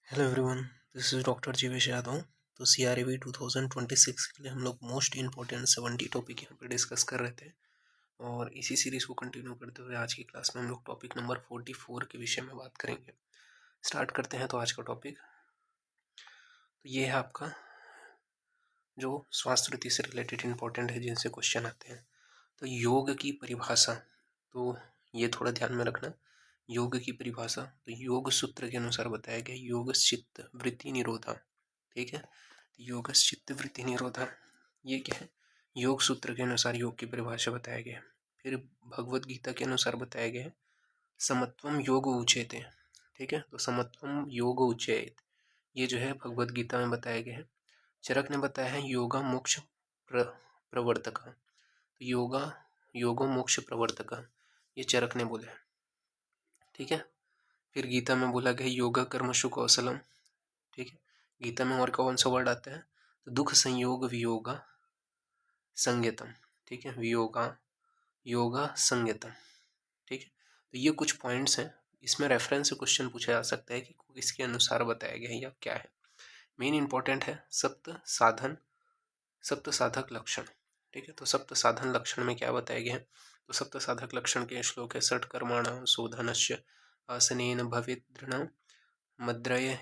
Hello everyone, this is doctor Jeevesh Yadav. तो CRAV 2026 के लिए हम लोग मोस्ट इम्पोर्टेंट 70 टॉपिक यहाँ पे डिस्कस कर रहे थे और इसी सीरीज को कंटिन्यू करते हुए आज की क्लास में हम लोग टॉपिक नंबर 44 के विषय में बात करेंगे। स्टार्ट करते हैं। तो आज का टॉपिक तो ये है आपका जो स्वास्थ्य से रिलेटेड इम्पोर्टेंट है, जिनसे क्वेश्चन आते हैं। तो योग की परिभाषा, तो ये थोड़ा ध्यान में रखना। योग की परिभाषा तो योग सूत्र के अनुसार बताया गया योग चित्त वृत्ति निरोधा। ठीक है, योग चित्त वृत्ति निरोधा ये क्या है? योग सूत्र के अनुसार योग की परिभाषा बताया गया। फिर भगवत गीता के अनुसार बताया गया समत्वम योग उच्यते। ठीक है, तो समत्वम योग उच्यते ये जो है भगवत गीता में बताया गया है। चरक ने बताया है योगा मोक्ष प्रवर्तक। तो योगो मोक्ष प्रवर्तक ये चरक ने बोला है। ठीक है, फिर गीता में बोला गया योगा कर्मशु कौशलम। ठीक है, गीता में और कौन सा वर्ड आता है? तो दुख संयोग वियोगा संज्ञतम। ठीक है, वियोगा योगा संज्ञतम। ठीक है, तो ये कुछ पॉइंट्स हैं। इसमें रेफरेंस से क्वेश्चन पूछा जा सकता है कि इसके अनुसार बताया गया है या क्या है। मेन इंपॉर्टेंट है सप्त साधक लक्षण। ठीक है, तो सप्त साधन लक्षण में क्या बताया गया है? तो सप्त साधक लक्षण के श्लोक है षट कर्माणां शोधनस्य आसनेन भवेत् दृढ़ मद्रय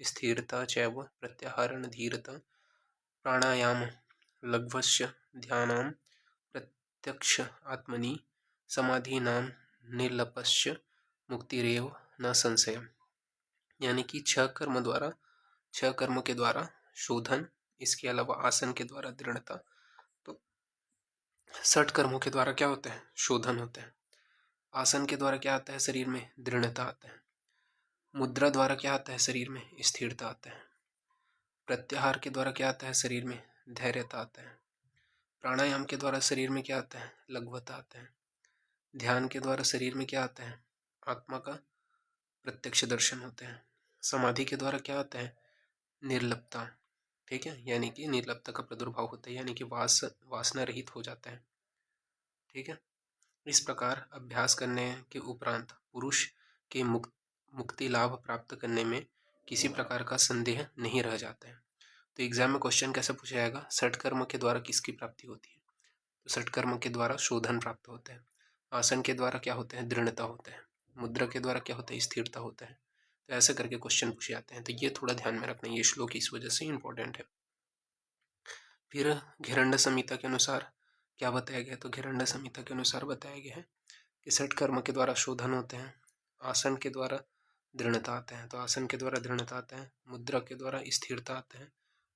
स्थिरता चैव प्रत्याहारण धीरता प्राणायाम लघ्वस्य ध्यानाम प्रत्यक्ष आत्मनि समाधि नाम निर्लपस्य मुक्तिरेव न संशय। यानी कि छह कर्म के द्वारा शोधन, इसके अलावा आसन के द्वारा दृढ़ता। तो 60 कर्मों के द्वारा क्या होता है? शोधन होता है। आसन के द्वारा क्या आता है? शरीर में दृढ़ता आता है। मुद्रा द्वारा क्या आता है? शरीर में स्थिरता आता है। प्रत्याहार के द्वारा क्या आता है? शरीर में धैर्यता आता है। प्राणायाम के द्वारा शरीर में क्या आता है? लघुता आता है। ध्यान के द्वारा शरीर में क्या आता है? आत्मा का प्रत्यक्ष दर्शन होता है। समाधि के द्वारा क्या आता है? निर्लिप्तता। ठीक है, यानी कि निर्लिप्तता का प्रादुर्भाव होता है, यानी कि वासना रहित हो जाता है। ठीक है, इस प्रकार अभ्यास करने के उपरांत पुरुष के मुक्ति लाभ प्राप्त करने में किसी प्रकार का संदेह नहीं रह जाता है। तो एग्जाम में क्वेश्चन कैसे पूछा जाएगा? षट कर्म के द्वारा किसकी प्राप्ति होती है? तो षट कर्म के द्वारा शोधन प्राप्त होता है। आसन के द्वारा क्या होता है? दृढ़ता होता है। मुद्रा के द्वारा क्या होता है? स्थिरता होता है। तो ऐसे करके क्वेश्चन पूछे जाते हैं। तो ये थोड़ा ध्यान में रखना, ये श्लोक इस वजह से इंपॉर्टेंट है। फिर घेरंड संहिता के अनुसार क्या बताया गया? तो घेरंड संहिता के अनुसार बताया गया है कि षट कर्म के द्वारा शोधन होते हैं, आसन के द्वारा दृढ़ता आता है, तो आसन के द्वारा दृढ़ता आता है। मुद्रा के द्वारा स्थिरता आता है।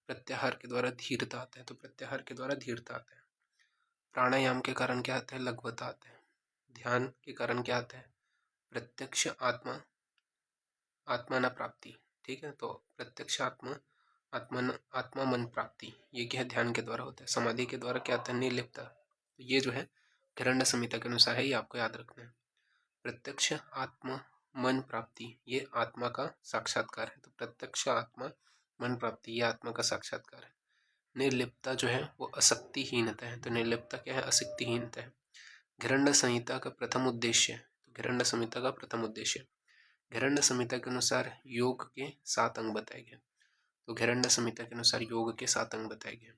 प्रत्याहार के द्वारा धीरता आता है, तो प्रत्याहार के द्वारा धीरता आता है। प्राणायाम के कारण क्या आता है? लघुता आता है। ध्यान के कारण क्या आता है? प्रत्यक्ष आत्मा न प्राप्ति। ठीक है, तो प्रत्यक्ष आत्मा मन प्राप्ति, ये क्या है? ध्यान के द्वारा होता है। समाधि के द्वारा क्या आता है? निर्लिप्तता। तो ये जो है घेरंड संहिता के अनुसार है, ये आपको याद रखना है। प्रत्यक्ष आत्मा मन प्राप्ति ये आत्मा का साक्षात्कार है। तो प्रत्यक्ष आत्मा मन प्राप्ति ये आत्मा का साक्षात्कार है। निर्लिप्तता जो है वो अशक्तिहीनता है। तो निर्लिप्तता क्या है? अशक्तिहीनता है। घेरंड संहिता का प्रथम उद्देश्य, तो घेरंड संहिता का प्रथम उद्देश्य, घेरंड संहिता के अनुसार योग के 7 अंग बताए गए। तो घेरंड संहिता के अनुसार योग के 7 अंग बताए गए।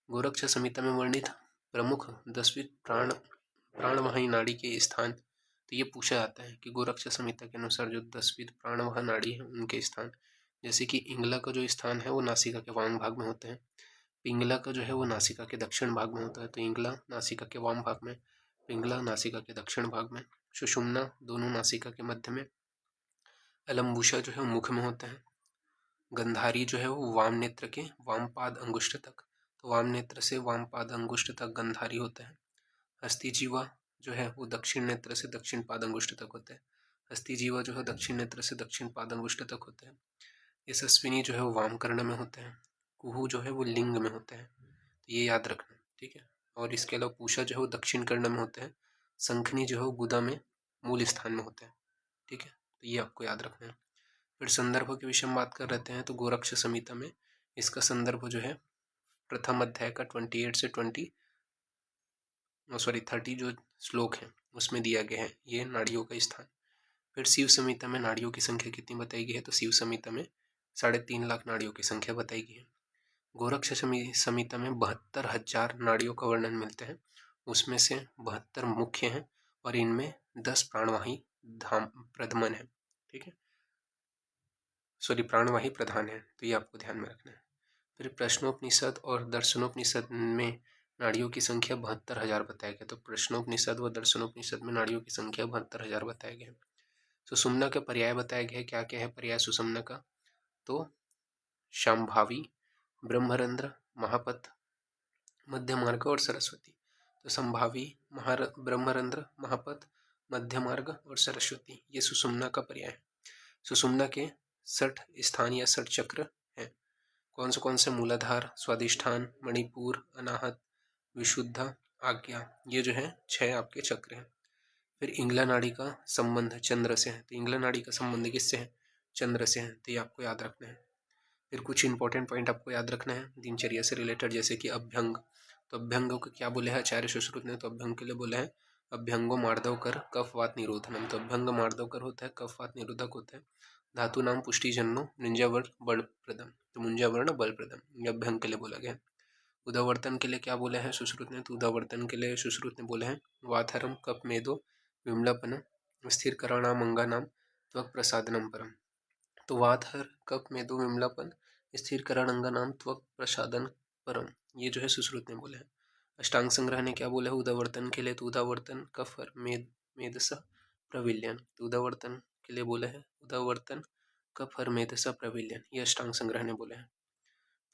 गोरक्ष संहिता में वर्णित प्रमुख 10वीं प्राणवाही नाड़ी के स्थान, तो ये पूछा जाता है कि गोरक्ष संहिता के अनुसार जो 10वीं प्राणवाह नाड़ी है उनके स्थान, जैसे कि इंगला का जो स्थान है वो नासिका के वाम भाग में होता है। पिंगला का जो है वो नासिका के दक्षिण भाग में होता है। तो इंगला नासिका के वाम भाग में, पिंगला नासिका के दक्षिण भाग में, सुषुम्ना दोनों नासिका के मध्य में, अलम्बुशा जो है मुख में होता है, गंधारी जो है वो वाम नेत्र के वाम पाद अंगुष्ठ तक, तो वाम नेत्र से वाम पाद अंगुष्ठ तक गंधारी होता है। हस्तिजीवा जो है वो दक्षिण नेत्र से दक्षिण पाद अंगुष्ठ तक होता है। हस्तिजीवा जो है दक्षिण नेत्र से दक्षिण पाद अंगुष्ठ तक होता है। यशस्विनी जो है वो वाम कर्ण में होता है। कुहू जो है वो लिंग में होता है, तो ये याद रखना। ठीक है, और इसके अलावा पूषा जो है वो दक्षिण कर्ण में होता है। शंखनी जो है वो गुदा में मूल स्थान में होता है। ठीक है, तो ये आपको याद रखना है। फिर संदर्भ के विषय में बात कर रहे हैं। तो गोरक्ष संहिता में इसका संदर्भ जो है प्रथम अध्याय का 28 से 30 जो श्लोक है उसमें दिया गया है ये नाड़ियों का स्थान। फिर शिव संहिता में नाड़ियों की संख्या कितनी बताई गई है, तो शिव संहिता में 3.5 लाख नाड़ियों की संख्या बताई गई है। गोरक्ष संहिता में 72,000 नाड़ियों का वर्णन मिलते हैं, उसमें से 72 मुख्य हैं और इनमें 10 प्राणवाही धाम प्रधमन है, ठीक है, सॉरी प्राणवाही प्रधान है, तो ये आपको ध्यान में रखना है। फिर प्रश्नोपनिषद और दर्शनोपनिषद में नाड़ियों की संख्या 72,000 बताया गया, तो प्रश्नोपनिषद व दर्शनोपनिषद में नाड़ियों की संख्या 72,000 बताया गया। सुषुम्ना का पर्याय बताया गया है, क्या क्या है पर्याय सुषुम्ना का, तो शांभावी, ब्रह्मरंध्र, महापथ, मध्य मार्ग और सरस्वती। तो संभावी, ब्रह्मरंध्र, महापथ, मध्य मार्ग और सरस्वती, ये सुषुम्ना का पर्याय है। सुषुम्ना के 60 स्थान या 60 चक्र हैं। कौन से मूलाधार, स्वादिष्ठान, मणिपुर, अनाहत, विशुद्ध, आज्ञा, ये जो है 6 आपके चक्र हैं। फिर इंगला नाड़ी का संबंध चंद्र से है, तो इंगला नाड़ी का संबंध किससे है, चंद्र से है, तो ये आपको याद रखना है। फिर कुछ इंपॉर्टेंट पॉइंट आपको याद रखना है दिनचर्या से रिलेटेड, जैसे कि अभ्यंग, तो अभ्यंग को क्या बोले हैं आचार्य सुश्रुत ने, तो अभ्यंग के लिए बोले हैं अभ्यंगो मार्दव कर कफवात निरोधनम, तो अभ्यंग मार्दव कर होता है, कफवात निरोधक होता है। धातु नाम पुष्टि जन्नो निंजावर्ण बल प्रदम, तो मुंजावर्ण बल प्रदम, ये अभ्यंग के लिए बोला गया। उदावर्तन के लिए क्या बोले हैं सुश्रुत ने, तो उदावर्तन के लिए सुश्रुत ने बोले हैं वाथरम कप मेदो विमलापन स्थिर कराणाम अंगानाम त्वक प्रसादनम परम, तो वाथर कप मेदो विमलापन स्थिर करण अंगानाम त्वक प्रसादन परम, ये जो है सुश्रुत ने बोले हैं। अष्टांग संग्रह ने क्या बोला है उदावर्तन के लिए, तो उदावर्तन कफर मेदसा प्रविल्यन, तो उदावर्तन के लिए बोले हैं उदावर्तन कफर मेदसा प्रविल्यन, ये अष्टांग संग्रह ने बोले हैं।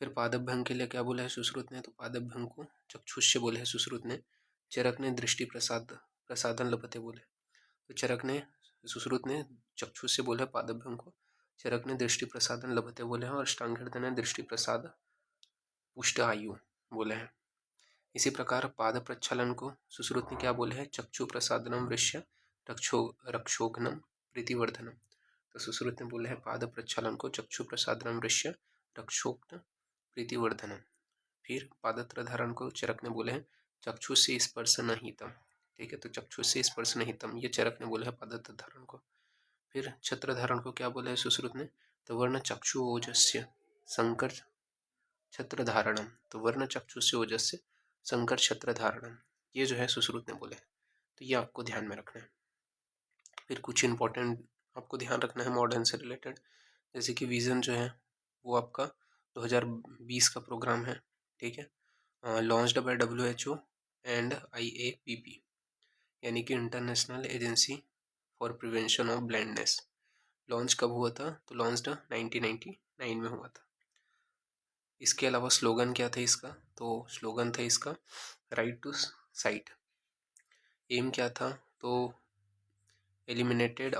फिर पादभ्यंग के लिए क्या बोला है सुश्रुत ने, तो पादभ्यंग को चक्षुष्य बोले हैं सुश्रुत ने। चरक ने दृष्टि प्रसादन लभते बोले, तो चरक ने सुश्रुत ने चक्षुष्य बोले पादभ्यंग को, चरक ने दृष्टि प्रसादन लभते बोले हैं, और अष्टांग ने दृष्टि प्रसाद पुष्ट आयु बोले हैं। इसी प्रकार पाद प्रक्षालन को सुश्रुत ने क्या बोले हैं चक्षु प्रसादनम वृश्य रक्षोघ्नम प्रीतिवर्धनम, तो सुश्रुत ने बोले हैं पाद प्रक्षालन को चक्षु प्रसादनम वृश्य रक्षोघ्न प्रीतिवर्धनम। फिर पादत्र धारण को चरक ने बोले हैं चक्षु से स्पर्श नहितम, ठीक है, तो चक्षु से स्पर्श नहितम, ये चरक ने बोले हैं पादत्र धारण को। फिर छत्र धारण को क्या बोले हैं सुश्रुत ने, तो वर्ण चक्षु ओजस्य संकर छत्र धारणम, तो वर्ण चक्षु से ओजस्य संकर छत्र धारणम, ये जो है सुश्रुत ने बोले, तो ये आपको ध्यान में रखना है। फिर कुछ इंपॉर्टेंट आपको ध्यान रखना है मॉडर्न से रिलेटेड, जैसे कि विजन जो है वो आपका 2020 का प्रोग्राम है, ठीक है, launched by WHO and IAPP, यानी कि international agency for prevention of blindness. Launch कब हुआ था, तो लॉन्च्ड 1999 में हुआ था। इसके अलावा स्लोगन क्या था इसका, तो स्लोगन था इसका राइट टू साइट। एम क्या था, तो eliminated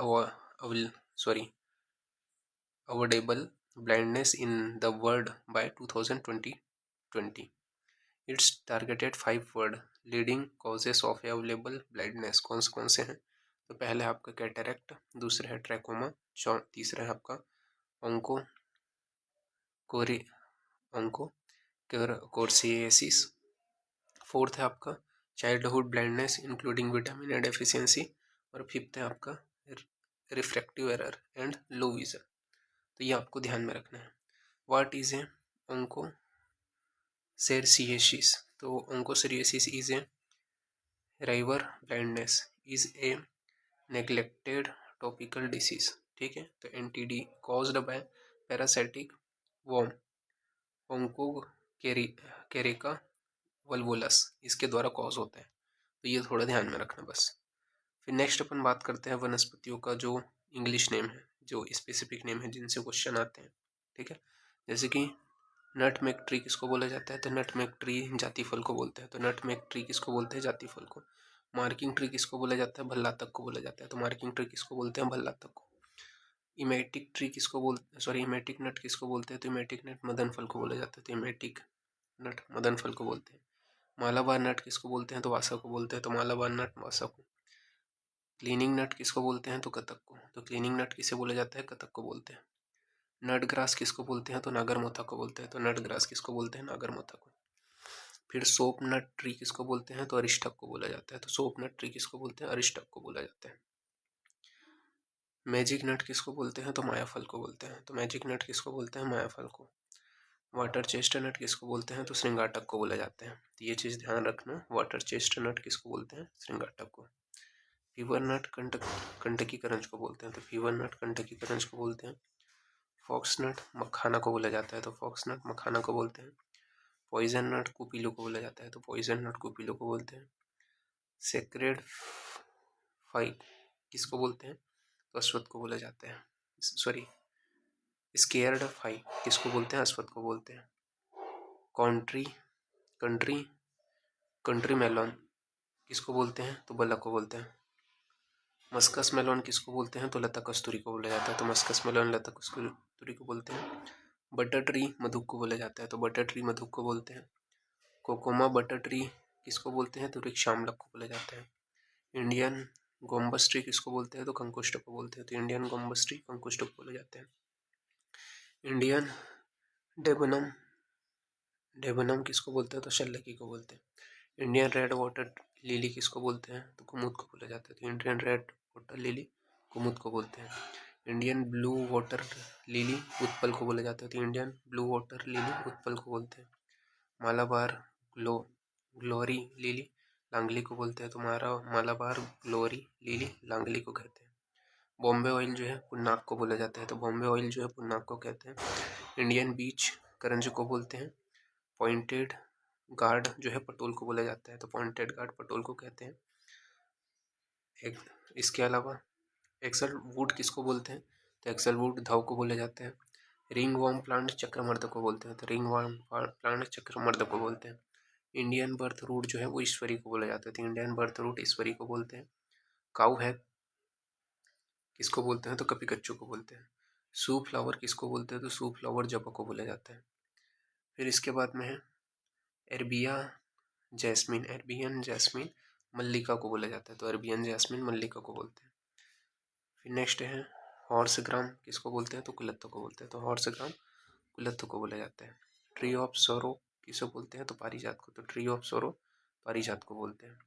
avoidable blindness in the world by 2020। It's targeted 5 word leading causes of available blindness, कौन से हैं, तो पहले है आपका कैटरेक्ट, दूसरा है ट्रैकोमा, तीसरा है आपका ऑन्को कोर्सिएसिस, फोर्थ है आपका childhood blindness including vitamin A deficiency, और फिफ्थ है आपका refractive error and low vision, तो ये आपको ध्यान में रखना है। व्हाट इज ए onchocerciasis, तो onchocerciasis is a river blindness is a neglected topical disease, ठीक है, तो NTD caused by parasitic worm Onchocerca volvulus, इसके द्वारा कॉज होता है, तो ये थोड़ा ध्यान में रखना बस। फिर नेक्स्ट अपन बात करते हैं वनस्पतियों का जो इंग्लिश नेम है, जो स्पेसिफिक नेम है जिनसे क्वेश्चन आते हैं, ठीक है, जैसे कि नटमेग ट्री किसको बोला जाता है, तो नटमेग ट्री जाति फल को बोलते हैं, तो नटमेग ट्री किसको बोलते हैं जाति फल को। मार्किंग ट्री किसको बोला जाता है, भल्लातक को बोला जाता है, तो मार्किंग ट्री किसको बोलते हैं, भल्लातक को। इमेटिक ट्री किसको बोलते, सॉरी इमेटिक नट किसको बोलते हैं, तो इमेटिक नट मदन फल को बोला जाता है, तो इमेटिक नट मदन फल को बोलते हैं। मालाबार नट किसको बोलते हैं, तो वासा को बोलते हैं, तो मालाबार नट वासा को। क्लीनिंग नट किसको बोलते हैं, तो कतक को, तो क्लीनिंग नट किसे बोला जाता है, कतक को बोलते हैं। नट ग्रास किसको बोलते हैं, तो नागरमोथा को बोलते हैं, तो नट ग्रास किसको बोलते हैं, नागरमोथा को। फिर सोप नट ट्री किसको बोलते हैं, तो अरिष्टक को बोला जाता है, तो सोप नट ट्री किसको बोलते हैं, अरिष्टक को बोला जाता है। मैजिक नट किसको बोलते हैं? तो मायाफल को बोलते हैं। तो मैजिक नट किसको बोलते हैं? मायाफल को। वाटर चेस्टनट किसको बोलते हैं? तो श्रृंगाटक को बोले जाते हैं। तो ये चीज़ ध्यान रखना, वाटर चेस्टनट किसको बोलते हैं? श्रृंगाटक को। फीवर नट कंटकी करंज को बोलते हैं। तो फीवर नट कंटकी करंज को बोलते हैं। फॉक्स नट मखाना को बोला जाता है। तो फॉक्स नट मखाना को बोलते हैं। पॉइजन नट कुपीलो को बोला जाता है। तो पॉइजन नट कुपीलो को बोलते हैं। सेक्रेड फाई किसको बोलते हैं? तो अश्वत्थ को बोला जाता है। सॉरी, स्केयर्ड फाई किसको बोलते हैं? अश्वत्थ को बोलते हैं। कॉन्ट्री कंट्री कंट्री मेलॉन किसको बोलते हैं? तो बल्लक को बोलते हैं। मस्कस मेलॉन किसको बोलते हैं? तो लता कस्तूरी को बोला जाता है। तो मस्कस मेलॉन लता कस्तूरी को बोलते हैं। बटर ट्री मधुक को बोला जाता है। तो बटर ट्री मधुक को बोलते हैं। कोकोमा बटर ट्री किसको बोलते हैं? तो वृक्ष आमलक को बोला जाता है। इंडियन गोम्बस ट्री किसको बोलते हैं? तो कंकुष्ट को बोलते हैं। तो इंडियन गोम्बस ट्री कंकुष्ट को बोले जाते हैं। इंडियन डेबनम डेबनम किसको बोलते हैं? तो शल्लकी को बोलते हैं। इंडियन रेड वाटर लिली किसको बोलते हैं? तो कुमुद को बोला जाता है। तो इंडियन रेड वाटर लिली कुमुद को बोलते हैं। Indian blue water lily Utpal को बोला जाता है। तो Indian blue water lily Utpal को बोलते हैं। मालाबार ग्लोरी लिली लांगली को बोलते हैं। तो मालाबार ग्लोरी लिली लांगली को कहते हैं। बॉम्बे ऑयल जो है पुन्नाक को बोला जाता है। तो बॉम्बे ऑयल जो है पुन्नाक को कहते हैं। इंडियन बीच करंज को बोलते हैं। पॉइंटेड गार्ड जो है पटोल को बोला जाता है। तो पॉइंटेड गार्ड पटोल को कहते हैं। एक इसके अलावा एक्सल वुड किसको बोलते हैं? तो एक्सल वुड धाव को बोला जाता है। रिंग वॉर्म प्लांट चक्रमर्द को बोलते हैं। तो रिंग वॉर्म प्लांट चक्रमर्द को बोलते हैं। इंडियन बर्थ रूट जो है वो ईश्वरी को बोला जाता है। तो इंडियन बर्थ रूट ईश्वरी को बोलते हैं। काऊ है किसको बोलते हैं? तो कपी कच्चू को बोलते हैं। सू फ्लावर किसको बोलते हैं? तो सू फ्लावर जपा को बोला जाता है। फिर इसके बाद में है एरबिया एरबियन जैस्मिन मल्लिका को बोला जाता है। तो अरबियन जैस्मिन मल्लिका को बोलते हैं। फिर नेक्स्ट है हॉर्स ग्राम किसको बोलते हैं? तो कुलत्थ को बोलते हैं। तो हॉर्स ग्राम कुलत्थ को बोला जाता है। ट्री ऑफ सोरो किसे बोलते हैं? तो पारिजात को। तो ट्री ऑफ सोरो पारिजात को बोलते हैं।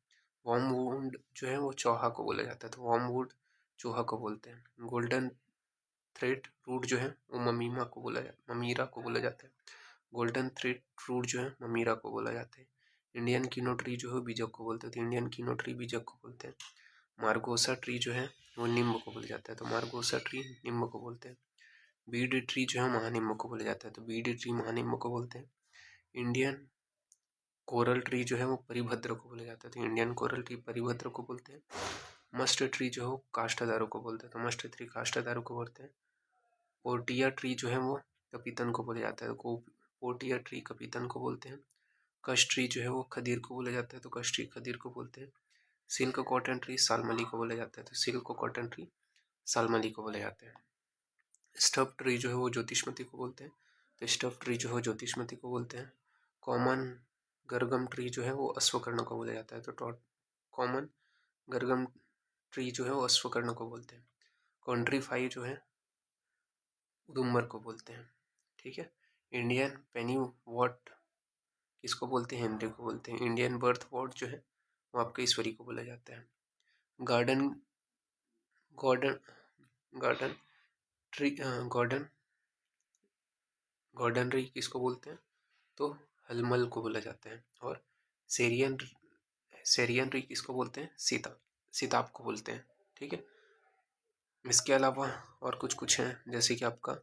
वॉर्मवुड जो है वो चौहा को बोला जाता है। तो वॉर्मवुड चूहा को बोलते हैं। गोल्डन थ्रेड रूट जो है वो ममीरा को बोला जाता है। गोल्डन थ्रेड रूट जो है ममीरा को बोला जाता है। इंडियन कीनो ट्री जो है बीजक को बोलते हैं। तो इंडियन कीनो ट्री बीजक को बोलते हैं। मार्गोसा ट्री जो है वो नींब को बोला जाता है। तो मार्गोसा ट्री नींब को बोलते हैं। बीड ट्री जो है महानींब को बोला जाता है। तो बीड ट्री महानींब को बोलते हैं। इंडियन कोरल ट्री जो है वो परिभद्र को बोला जाता है। तो इंडियन कोरल ट्री परिभद्र को बोलते हैं। मस्ट ट्री जो है वो काष्ठदारों को बोलते हैं। तो मस्ट ट्री काष्ठदारों को बोलते हैं। पोर्टिया ट्री जो है वो कपीतन को बोला जाता है। तो पोर्टिया ट्री कपीतन को बोलते हैं। कश ट्री जो है वो खदीर को बोला जाता है। तो कश ट्री खदीर को बोलते हैं। सिल्क कॉटन ट्री सालमली को बोला जाता है। तो सिल्क कॉटन ट्री सालमली को बोले जाते हैं। स्टफ ट्री जो है वो ज्योतिषमती को बोलते हैं। तो स्टफ ट्री जो है ज्योतिषमती को बोलते हैं। कॉमन गरगम ट्री जो है वो अश्वकर्ण को बोला जाता है। तो कॉमन गरगम ट्री जो है वो अश्वकर्ण को बोलते हैं। कंट्री फाई जो है उदुम्बर को बोलते हैं। ठीक है। इंडियन पेनी वॉट किसको बोलते हैं? हेनरी को बोलते हैं। इंडियन बर्थ वॉट जो है वो आपके ईश्वरी को बोला जाता है। Garden gordon garden tree gordon tree किसको बोलते हैं? तो हलमल को बोला जाता है। और सेरियन सेरियन ट्री किसको बोलते हैं? सीताब को बोलते हैं। ठीक है। इसके अलावा और कुछ कुछ हैं, जैसे कि आपका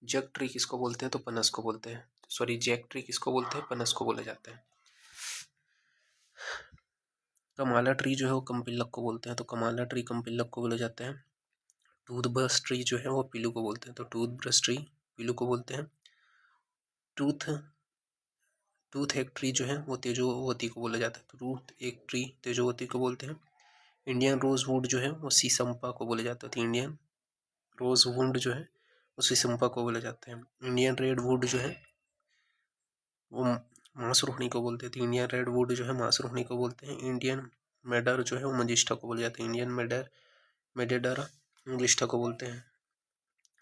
जग ट्री किसको बोलते हैं? तो पनस को बोलते हैं। सॉरी, जैक ट्री किसको बोलते हैं? पनस को बोला जाता है। कमाला ट्री जो है वो कम्पिल्लक को बोलते हैं। तो कमाला ट्री कम्पिल्लक को बोला जाता है। टूथब्रश ट्री जो है वो पीलू को बोलते हैं। तो टूथब्रश ट्री पीलू को बोलते हैं। टूथ टूथ एक ट्री जो है वो तेजोवती को बोला जाता है। तो टूथ एक ट्री तेजोवती को बोलते हैं। इंडियन रोज वुड जो है वो सीसम्पा को बोला जाता है। तो इंडियन रोज वुड जो है वो सीसम्पा को बोला जाता है। इंडियन रेड वुड जो है वो मांसरोहिणी को बोलते हैं। तो इंडियन रेड वुड जो है मांसरोहिणी को बोलते हैं। इंडियन मेडर जो है वो मजिस्टा को बोला जाता है। इंडियन मेडेडरा मजिस्टा को बोलते हैं।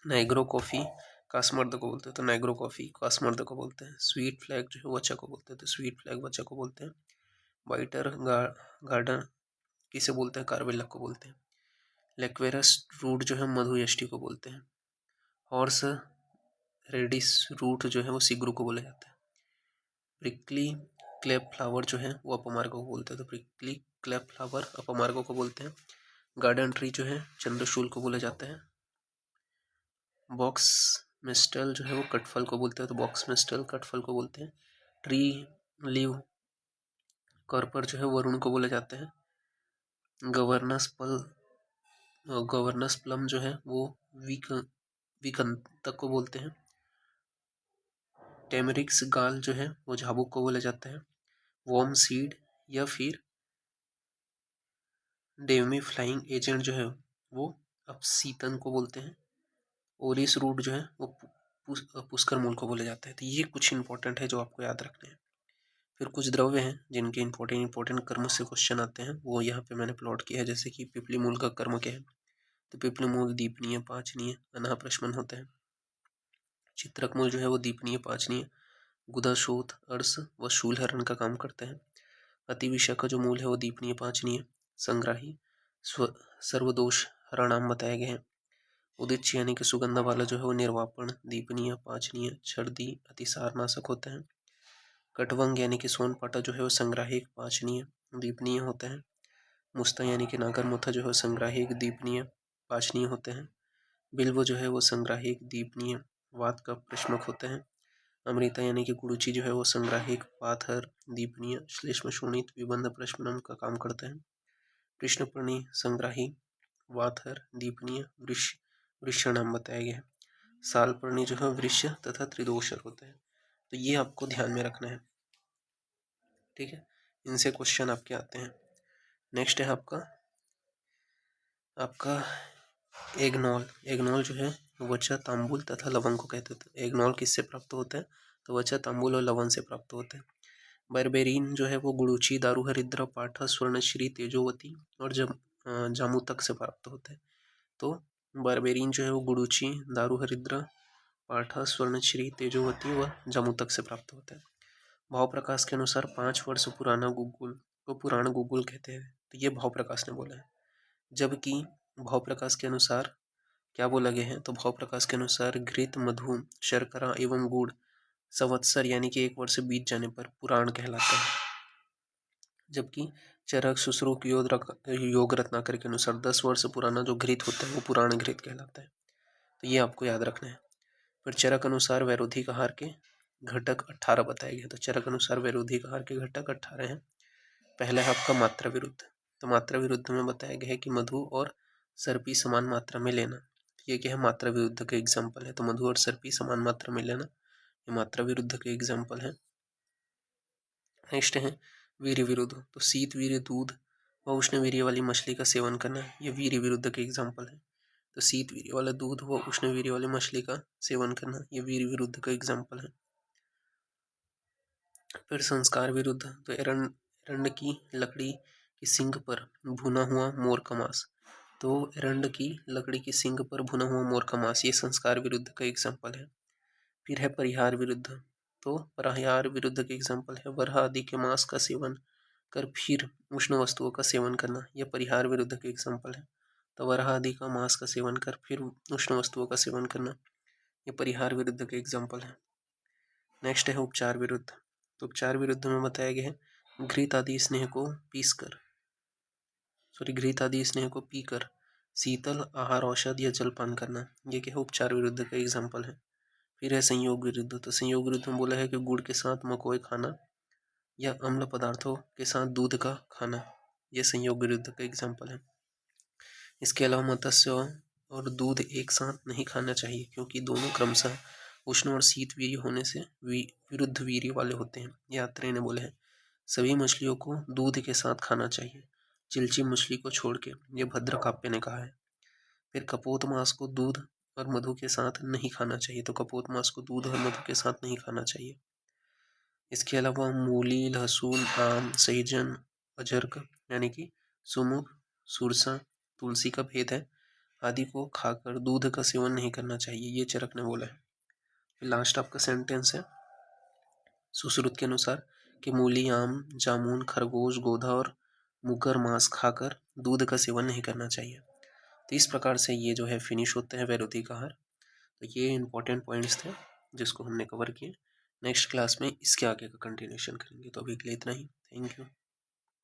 नाइग्रो कॉफ़ी कासमर्द को बोलते हैं। तो नाइग्रो कॉफ़ी कासमर्द को बोलते हैं। स्वीट फ्लैग जो है वचा को बोलते हैं। तो स्वीट फ्लैग वचा को बोलते हैं। वाइटर गार्डन किसे बोलते हैं? कार्बेलक को बोलते हैं। लेक्वेरस रूट जो है मधुयष्टि को बोलते हैं। हॉर्स रेडिस रूट जो है वो सिगरू को बोला जाता है। प्रिकली क्लेप फ्लावर जो है वो अपमार्गों को बोलते हैं, तो प्रिकली क्लेप फ्लावर अपमार्गों को बोलते हैं। गार्डन ट्री जो है चंद्रशूल को बोला जाता है। बॉक्स मिस्टल जो है वो कटफल को बोलते हैं, तो बॉक्स मिस्टल कटफल को बोलते हैं। ट्री लीव कॉर्पर जो है वरुण को बोले जाते हैं। गवर्नस प्लम जो है वो विकंतक को बोलते हैं। टेमरिक्स गाल जो है वो झाबुक को बोला जाता है। वॉर्म सीड या फिर डेवमी फ्लाइंग एजेंट जो है वो अपसीतन को बोलते हैं। ओरिस रूट जो है वो पुष्कर मूल को बोला जाता है। तो ये कुछ इंपॉर्टेंट है जो आपको याद रखने हैं। फिर कुछ द्रव्य हैं जिनके इंपॉर्टेंट कर्म से क्वेश्चन आते हैं, वो यहाँ पे मैंने प्लॉट किया है। जैसे कि पिपली मूल का कर्म क्या है, तो पिपली मूल दीपनीय पाचनीय अनाह प्रशमन होता है। चित्रक मूल जो है वो दीपनीय पाचनीय गुदाशोथ अर्स व शूलहरण का काम करते हैं। अतिविषय का जो मूल है वो दीपनीय पाचनीय संग्राही सर्वदोष हरणाम बताए गए हैं। उदिच्य यानी कि सुगंधा वाला जो है वो निर्वापन दीपनीय पाचनीय छर्दी अतिसार नाशक होते हैं। कटवंग यानी कि सोनपाटा जो है वो संग्राहिक पाचनीय दीपनीय होते हैं। मुस्ता यानी कि नागरमुथा जो है संग्राहिक दीपनीय पाचनीय होते हैं। बिल्व जो है वो संग्राहिक दीपनीय वात का प्रशमक होते हैं। अमृता यानी कि गुड़ुची जो है वो संग्राहिक पाथर दीपनीय श्लेष्म शोणित विबंध प्रशमनम का काम करते हैं। कृष्णपर्णी संग्राही वाथर दीपनीय वृक्ष नाम बताया गया है। सालपर्णी जो है वृक्ष तथा त्रिदोषर होते हैं। तो ये आपको ध्यान में रखना है, ठीक है। इनसे क्वेश्चन आपके आते हैं। नेक्स्ट है आपका एगनॉल। एगनॉल जो है वचा तांबुल तथा लवंग को कहते हैं। एगनॉल किससे प्राप्त होता है, तो वचा तांबुल और लवंग से प्राप्त होते हैं। बर्बेरीन जो है वो गुड़ुची दारू हरिद्रा पाठा स्वर्णश्री तेजोवती और जामुतक से प्राप्त होते हैं। तो बर्बेरीन जो है वो गुड़ुची दारू हरिद्रा पाठा स्वर्णश्री तेजोवती व जामुतक से प्राप्त होता है। भाव प्रकाश के अनुसार 5 वर्ष पुराना गुगुल को पुराण गुगुल कहते हैं। तो ये भाव प्रकाश ने बोला है। जबकि भाव प्रकाश के अनुसार क्या बोला गया है, तो भाव प्रकाश के अनुसार घृत मधु शर्करा एवं गुड़ संवत्सर यानी कि 1 वर्ष बीत जाने पर पुराण कहलाता है। जबकि चरक सुश्रुत योग रत्नाकर के अनुसार 10 वर्ष पुराना जो घृत होता है वो पुराण घृत कहलाता है। तो ये आपको याद रखना है। फिर चरक अनुसार वैरोधिक आहार के घटक 18 बताए गए। तो चरक अनुसार वैरोधिक आहार के घटक 18 हैं। पहला है आपका मात्रा विरुद्ध। तो मात्रा विरुद्ध में बताया गया है कि मधु और सर्पी समान मात्रा में लेना। ये क्या है, मात्रा विरुद्ध के एग्जाम्पल है। तो मधु और सर्पी समान मात्रा में लेना, ये मात्रा विरुद्ध के एग्जाम्पल है। नेक्स्ट है वीर्य विरुद्ध। तो शीत वीर्य दूध व उष्ण वीर्य वाली मछली का सेवन करना, ये वीर्य विरुद्ध के एग्जाम्पल है। तो शीत वीर्य वाला दूध व उष्ण वीर्य वाली मछली का सेवन करना, ये वीर्य विरुद्ध का एग्जाम्पल है। फिर संस्कार विरुद्ध। तो एरंड की लकड़ी की सींग पर भुना हुआ मोर का मांस। तो एरंड की लकड़ी की सींग पर भुना हुआ मोर का मांस, ये संस्कार विरुद्ध का एग्जाम्पल है। फिर है परिहार विरुद्ध। तो परिहार विरुद्ध के एग्जाम्पल है वरहा आदि के मांस का सेवन कर फिर उष्ण वस्तुओं का सेवन करना, यह परिहार विरुद्ध के एग्जाम्पल है। तो वरहा आदि का मांस का सेवन कर फिर उष्ण वस्तुओं का सेवन करना, यह परिहार विरुद्ध के एग्जाम्पल है। नेक्स्ट है उपचार विरुद्ध। तो उपचार विरुद्ध में बताया गया है घृत आदि स्नेह को पीकर शीतल आहार औषध या जलपान करना, ये क्या है, उपचार विरुद्ध का एग्जाम्पल है। फिर है संयोग विरुद्ध। तो संयोग विरुद्ध में बोला है कि गुड़ के साथ मकोए खाना या अम्ल पदार्थों के साथ दूध का खाना, यह संयोग विरुद्ध का एग्जाम्पल है। इसके अलावा मत्स्य और दूध एक साथ नहीं खाना चाहिए, क्योंकि दोनों क्रमशः उष्ण और शीत वीर्य होने से विरुद्ध वीर्य वाले होते हैं। यात्री ने बोले हैं सभी मछलियों को दूध के साथ खाना चाहिए, चिलची मछली को छोड़ के, ये भद्र काव्य ने कहा है। फिर कपोत मांस को दूध और मधु के साथ नहीं खाना चाहिए। तो कपोत मांस को दूध और मधु के साथ नहीं खाना चाहिए। इसके अलावा मूली लहसुन आम सहजन अजरक यानी कि सुमुख सुरसा तुलसी का भेद है आदि को खाकर दूध का सेवन नहीं करना चाहिए, ये चरक ने बोला है। लास्ट आपका सेंटेंस है सुश्रुत के अनुसार कि मूली आम जामुन खरगोश गोधा और मुगर मांस खाकर दूध का सेवन नहीं करना चाहिए। तो इस प्रकार से ये जो है फिनिश होते हैं वैरोधिक आहार। तो ये इंपॉर्टेंट पॉइंट्स थे जिसको हमने कवर किए। नेक्स्ट क्लास में इसके आगे का कंटिन्यूशन करेंगे। तो अभी के लिए इतना ही। Thank you.